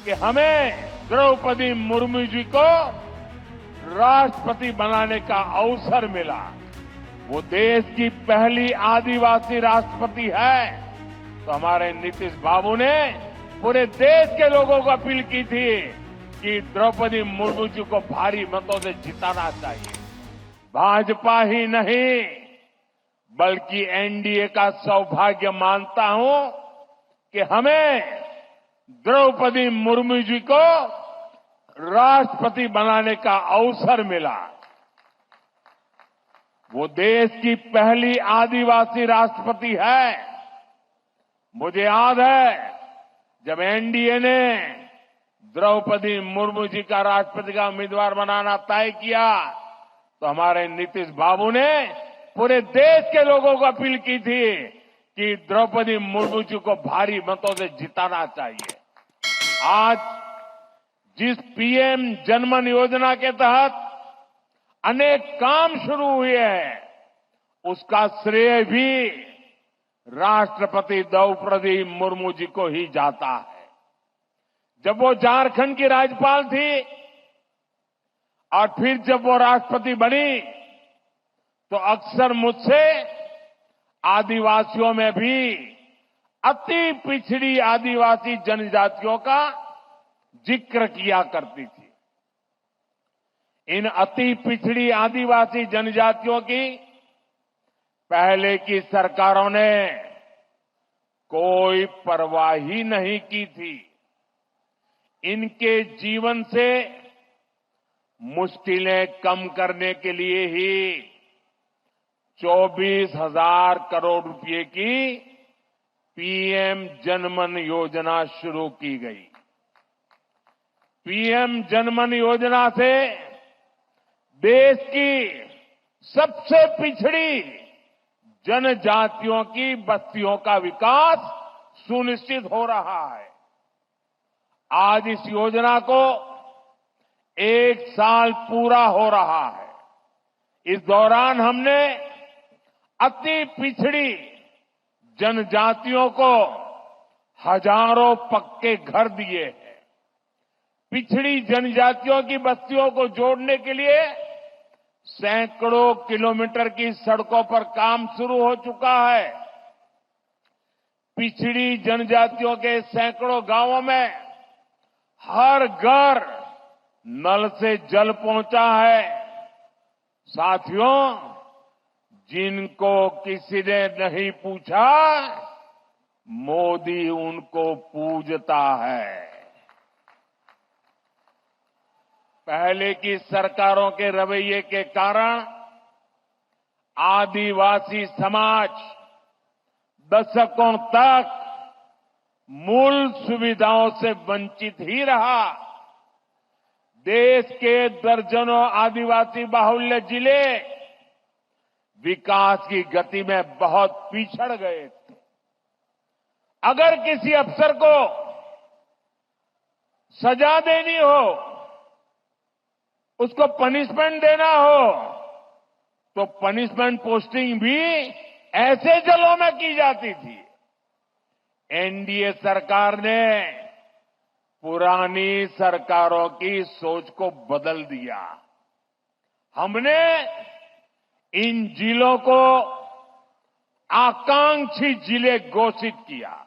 कि हमें द्रौपदी मुर्मू जी को राष्ट्रपति बनाने का अवसर मिला। वो देश की पहली आदिवासी राष्ट्रपति है। तो हमारे नीतीश बाबू ने पूरे देश के लोगों को अपील की थी कि द्रौपदी मुर्मू जी को भारी मतों से जिताना चाहिए। भाजपा ही नहीं बल्कि एनडीए का सौभाग्य मानता हूं कि हमें द्रौपदी मुर्मू जी को राष्ट्रपति बनाने का अवसर मिला। वो देश की पहली आदिवासी राष्ट्रपति है। मुझे याद है जब एनडीए ने द्रौपदी मुर्मू जी का राष्ट्रपति का उम्मीदवार बनाना तय किया तो हमारे नीतीश बाबू ने पूरे देश के लोगों को अपील की थी कि द्रौपदी मुर्मू जी को भारी मतों से जिताना चाहिए। आज जिस पीएम जनमन योजना के तहत अनेक काम शुरू हुए हैं उसका श्रेय भी राष्ट्रपति द्रौपदी मुर्मू जी को ही जाता है। जब वो झारखंड की राज्यपाल थी और फिर जब वो राष्ट्रपति बनी तो अक्सर मुझसे आदिवासियों में भी अति पिछड़ी आदिवासी जनजातियों का जिक्र किया करती थी। इन अति पिछड़ी आदिवासी जनजातियों की पहले की सरकारों ने कोई परवाह ही नहीं की थी। इनके जीवन से मुश्किलें कम करने के लिए ही 24,000 करोड़ रुपए की पीएम जनमन योजना शुरू की गई। पीएम जनमन योजना से देश की सबसे पिछड़ी जनजातियों की बस्तियों का विकास सुनिश्चित हो रहा है। आज इस योजना को 1 साल पूरा हो रहा है। इस दौरान हमने अति पिछड़ी जनजातियों को हजारों पक्के घर दिए हैं। पिछड़ी जनजातियों की बस्तियों को जोड़ने के लिए सैकड़ों किलोमीटर की सड़कों पर काम शुरू हो चुका है। पिछड़ी जनजातियों के सैकड़ों गांवों में हर घर नल से जल पहुंचा है। साथियों, जिनको किसी ने नहीं पूछा मोदी उनको पूजता है। पहले की सरकारों के रवैये के कारण आदिवासी समाज दशकों तक मूल सुविधाओं से वंचित ही रहा। देश के दर्जनों आदिवासी बाहुल्य जिले विकास की गति में बहुत पिछड़ गए थे। अगर किसी अफसर को सजा देनी हो, उसको पनिशमेंट देना हो तो पनिशमेंट पोस्टिंग भी ऐसे जिलों में की जाती थी। एनडीए सरकार ने पुरानी सरकारों की सोच को बदल दिया। हमने इन जिलों को आकांक्षी जिले घोषित किया।